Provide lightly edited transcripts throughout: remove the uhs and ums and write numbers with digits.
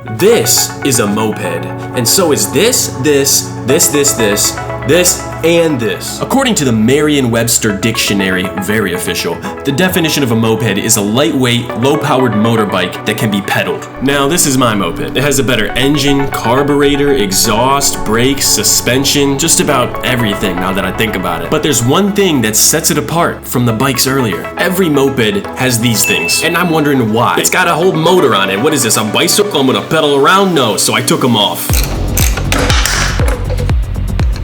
This is a moped, and so is this, and this. According to the Merriam-Webster Dictionary, very official, the definition of a moped is a lightweight, low-powered motorbike that can be pedaled. Now, this is my moped. It has a better engine, carburetor, exhaust, brakes, suspension, just about everything now that I think about it. But there's one thing that sets it apart from the bikes earlier. Every moped has these things, and I'm wondering why. It's got a whole motor on it. What is this, a bicycle I'm gonna pedal around? No, so I took them off.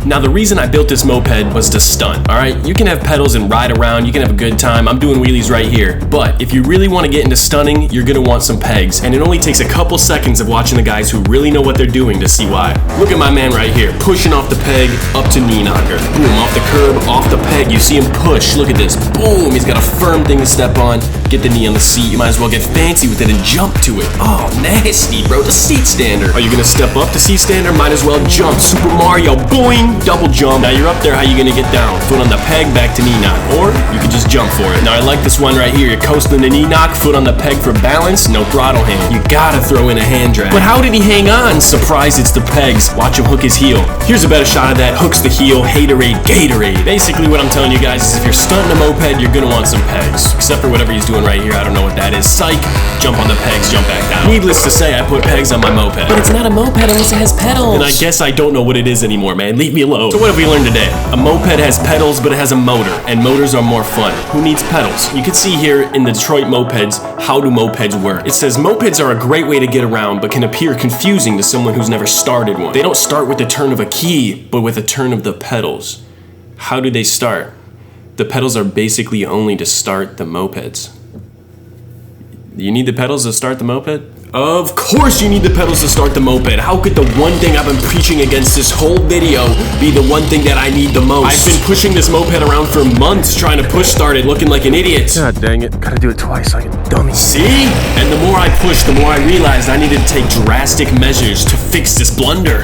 Now, the reason I built this moped was to stunt, all right? You can have pedals and ride around, you can have a good time. I'm doing wheelies right here. But if you really want to get into stunning, you're gonna want some pegs. And it only takes a couple seconds of watching the guys who really know what they're doing to see why. Look at my man right here, pushing off the peg up to knee knocker. Boom, off the curb, off the peg. You see him push, look at this. Boom, he's got a firm thing to step on. Get the knee on the seat. You might as well get fancy with it and jump to it. Oh, nasty, bro, the seat stander. Are you gonna step up the seat stander? Might as well jump. Super Mario, boing, double jump. Now you're up there, how you gonna get down? Foot on the peg, back to knee knock. Or you can just jump for it. Now I like this one right here. You're coasting the knee knock, foot on the peg for balance, no throttle hand. You gotta throw in a hand drag. But how did he hang on? Surprise, it's the pegs. Watch him hook his heel. Here's a better shot of that. Hooks the heel, haterade, Gatorade. Basically what I'm telling you guys is if you're stunting a moped, you're gonna want some pegs. Except for whatever he's doing right here, I don't know what that is. Psych, jump on the pegs, jump back down. Needless to say, I put pegs on my moped. But it's not a moped unless it has pedals. And I guess I don't know what it is anymore, man. Leave me alone. So what have we learned today? A moped has pedals, but it has a motor, and motors are more fun. Who needs pedals? You can see here in the Detroit mopeds, how do mopeds work? It says mopeds are a great way to get around, but can appear confusing to someone who's never started one. They don't start with the turn of a key, but with a turn of the pedals. How do they start? The pedals are basically only to start the mopeds. You need the pedals to start the moped? Of course you need the pedals to start the moped. How could the one thing I've been preaching against this whole video be the one thing that I need the most? I've been pushing this moped around for months trying to push start it, looking like an idiot. God dang it, gotta do it twice like a dummy. See? And the more I pushed, the more I realized I needed to take drastic measures to fix this blunder.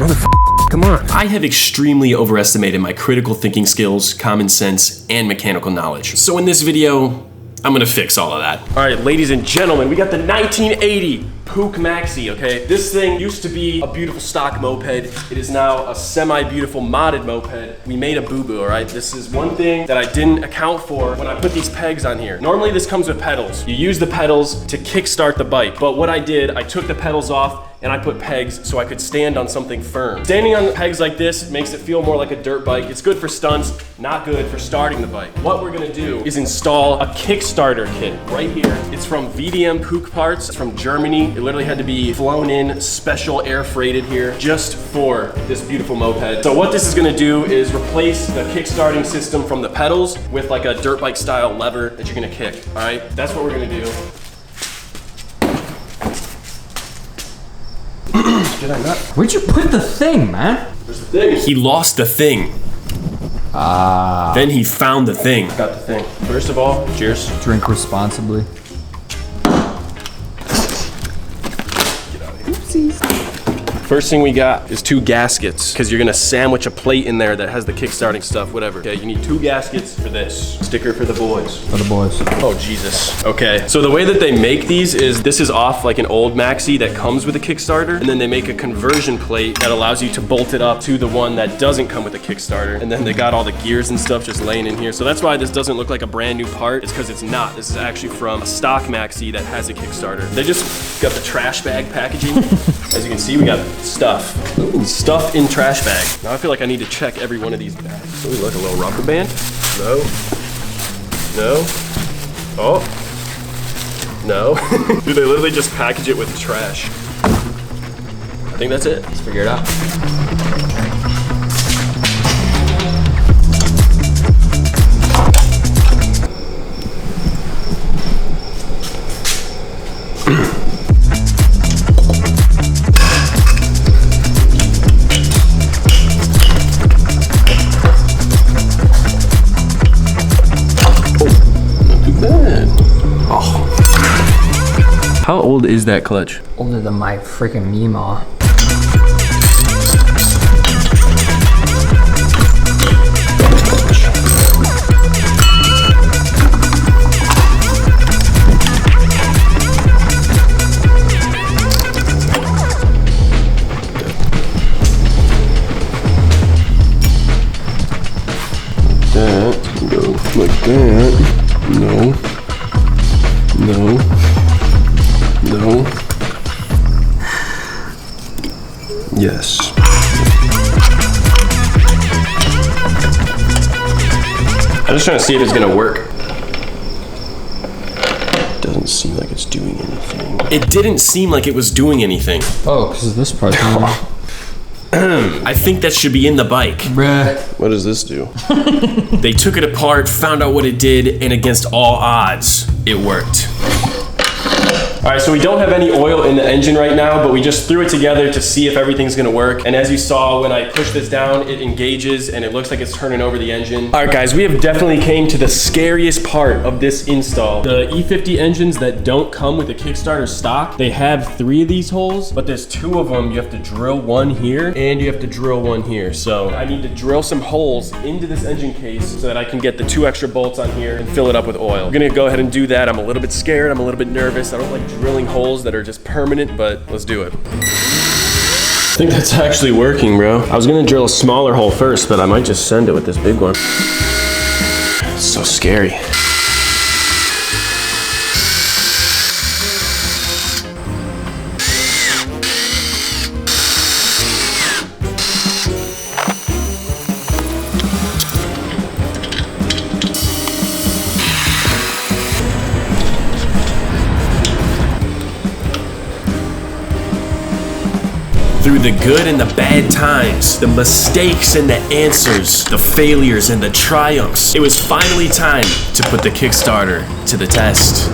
Come on. I have extremely overestimated my critical thinking skills, common sense, and mechanical knowledge. So in this video, I'm gonna fix all of that. All right, ladies and gentlemen, we got the 1980 Puch Maxi, okay? This thing used to be a beautiful stock moped. It is now a semi-beautiful modded moped. We made a boo-boo, all right? This is one thing that I didn't account for when I put these pegs on here. Normally this comes with pedals. You use the pedals to kickstart the bike. But what I did, I took the pedals off and I put pegs so I could stand on something firm. Standing on pegs like this makes it feel more like a dirt bike. It's good for stunts, not good for starting the bike. What we're gonna do is install a Kickstarter kit right here. It's from VDM Puch parts. It's from Germany. It literally had to be flown in, special air freighted here just for this beautiful moped. So what this is gonna do is replace the kickstarting system from the pedals with like a dirt bike style lever that you're gonna kick, all right? That's what we're gonna do. Where'd you put the thing, man? There's the thing. He lost the thing. Then he found the thing. Got the thing. First of all, cheers. Drink responsibly. Get out of here. Oopsies. First thing we got is 2 gaskets, because you're gonna sandwich a plate in there that has the kickstarting stuff, whatever. Okay, you need 2 gaskets for this. Sticker for the boys. For the boys. Oh, Jesus. Okay, so the way that they make these is, this is off like an old Maxi that comes with a Kickstarter, and then they make a conversion plate that allows you to bolt it up to the one that doesn't come with a Kickstarter. And then they got all the gears and stuff just laying in here. So that's why this doesn't look like a brand new part. It's because it's not. This is actually from a stock Maxi that has a Kickstarter. They just got the trash bag packaging. As you can see, we got stuff. Ooh, stuff in trash bag. Now I feel like I need to check every one of these bags. Ooh, look, a little rubber band. No. No. Oh. No. Dude, they literally just package it with trash. I think that's it. Let's figure it out. How old is that clutch? Older than my freaking Meemaw. Yes. I'm just trying to see if it's gonna work. Doesn't seem like it's doing anything. It didn't seem like it was doing anything. Oh, because this part's on. I think that should be in the bike. Bruh. What does this do? They took it apart, found out what it did, and against all odds, it worked. All right, so we don't have any oil in the engine right now, but we just threw it together to see if everything's gonna work. And as you saw, when I push this down, it engages and it looks like it's turning over the engine. All right, guys, we have definitely came to the scariest part of this install. The E50 engines that don't come with a Kickstarter stock, they have 3 of these holes, but there's 2 of them. You have to drill one here and you have to drill one here. So I need to drill some holes into this engine case so that I can get the 2 extra bolts on here and fill it up with oil. I'm gonna go ahead and do that. I'm a little bit scared. I'm a little bit nervous. I don't like drilling holes that are just permanent, but let's do it. I think that's actually working, bro. I was gonna drill a smaller hole first, but I might just send it with this big one. It's so scary. Through the good and the bad times, the mistakes and the answers, the failures and the triumphs, it was finally time to put the Kickstarter to the test.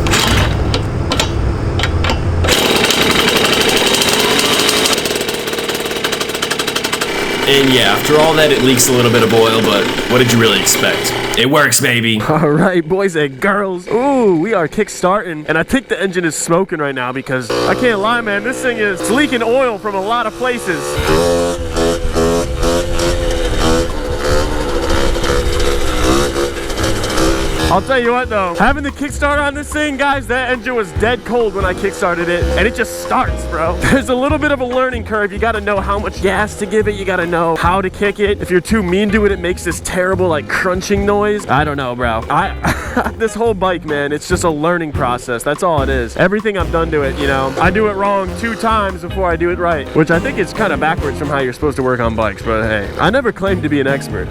And yeah, after all that, it leaks a little bit of oil, but what did you really expect? It works, baby. All right, boys and girls. Ooh, we are kick-starting, and I think the engine is smoking right now because I can't lie, man. This thing is leaking oil from a lot of places. I'll tell you what though, having the Kickstarter on this thing, guys, that engine was dead cold when I kickstarted it, and it just starts, bro. There's a little bit of a learning curve. You gotta know how much gas to give it. You gotta know how to kick it. If you're too mean to it, it makes this terrible, like, crunching noise. I don't know, bro. This whole bike, man, it's just a learning process. That's all it is. Everything I've done to it, you know, I do it wrong 2 times before I do it right, which I think is kind of backwards from how you're supposed to work on bikes, but hey, I never claimed to be an expert.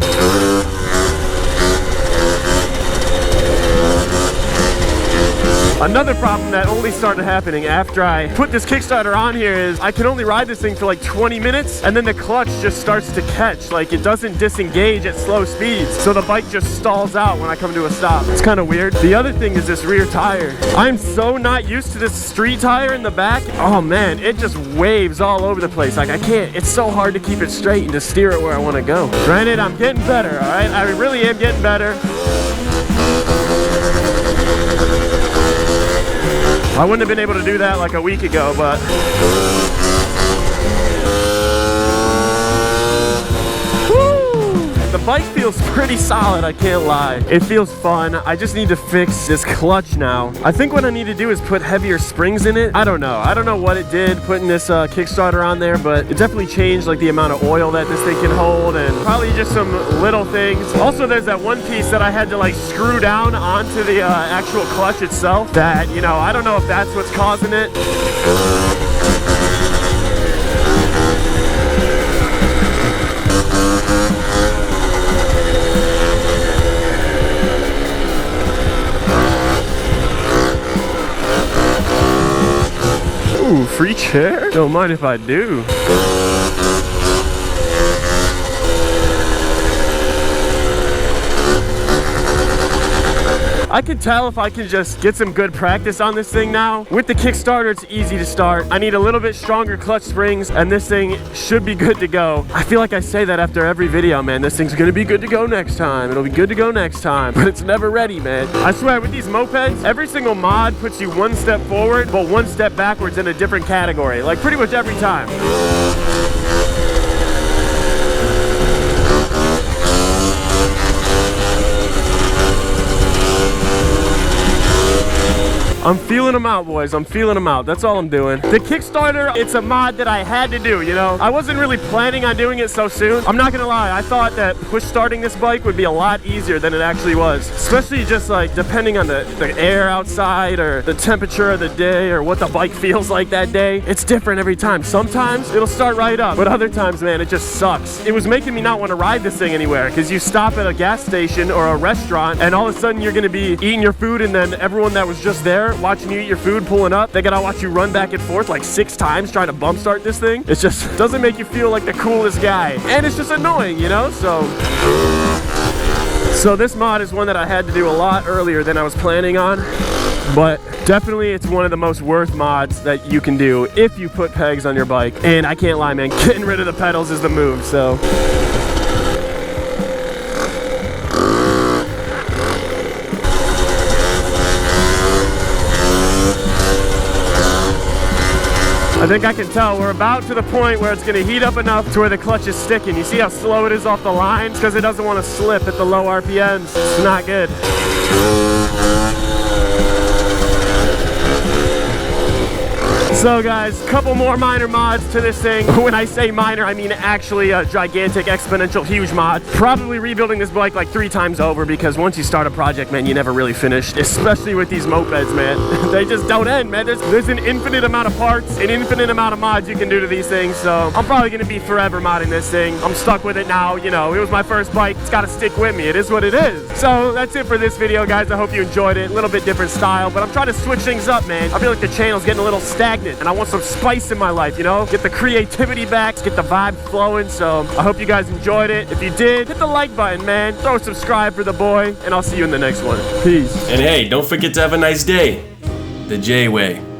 Another problem that only started happening after I put this Kickstarter on here is I can only ride this thing for like 20 minutes and then the clutch just starts to catch. Like, it doesn't disengage at slow speeds, so the bike just stalls out when I come to a stop. It's kind of weird. The other thing is this rear tire. I'm so not used to this street tire in the back. Oh man, it just waves all over the place. Like, I can't, it's so hard to keep it straight and to steer it where I want to go. Granted, I'm getting better, all right? I really am getting better. I wouldn't have been able to do that like a week ago, but the bike feels pretty solid, I can't lie. It feels fun. I just need to fix this clutch now. I think what I need to do is put heavier springs in it. I don't know what it did putting this Kickstarter on there, but it definitely changed like the amount of oil that this thing can hold, and probably just some little things. Also, there's that one piece that I had to like screw down onto the actual clutch itself that, you know, I don't know if that's what's causing it. Ooh, free chair? Don't mind if I do. I can tell if I can just get some good practice on this thing now. With the Kickstarter, it's easy to start. I need a little bit stronger clutch springs, and this thing should be good to go. I feel like I say that after every video, man. This thing's gonna be good to go next time. It'll be good to go next time, but it's never ready, man. I swear, with these mopeds, every single mod puts you 1 step forward, but 1 step backwards in a different category. Like, pretty much every time. I'm feeling them out, boys. I'm feeling them out. That's all I'm doing. The Kickstarter, it's a mod that I had to do, you know? I wasn't really planning on doing it so soon. I'm not gonna lie, I thought that push starting this bike would be a lot easier than it actually was. Especially just like depending on the air outside or the temperature of the day or what the bike feels like that day. It's different every time. Sometimes it'll start right up, but other times, man, it just sucks. It was making me not want to ride this thing anywhere because you stop at a gas station or a restaurant and all of a sudden you're gonna be eating your food and then everyone that was just there watching you eat your food pulling up, they gotta watch you run back and forth like 6 times trying to bump start this thing. It just doesn't make you feel like the coolest guy. And it's just annoying, you know? So this mod is one that I had to do a lot earlier than I was planning on, but definitely it's one of the most worth mods that you can do if you put pegs on your bike. And I can't lie, man, getting rid of the pedals is the move, so. I think I can tell we're about to the point where it's going to heat up enough to where the clutch is sticking. You see how slow it is off the line? It's because it doesn't want to slip at the low RPMs. It's not good. So guys, a couple more minor mods to this thing. When I say minor, I mean actually a gigantic, exponential, huge mod. Probably rebuilding this bike like 3 times over because once you start a project, man, you never really finish. Especially with these mopeds, man. They just don't end, man. There's an infinite amount of parts, an infinite amount of mods you can do to these things. So I'm probably gonna be forever modding this thing. I'm stuck with it now. You know, it was my first bike. It's gotta stick with me. It is what it is. So that's it for this video, guys. I hope you enjoyed it. A little bit different style, but I'm trying to switch things up, man. I feel like the channel's getting a little stagnant. And I want some spice in my life, you know? Get the creativity back, get the vibe flowing. So I hope you guys enjoyed it. If you did, hit the like button, man. Throw a subscribe for the boy, and I'll see you in the next one. Peace. And hey, don't forget to have a nice day. The JWAY.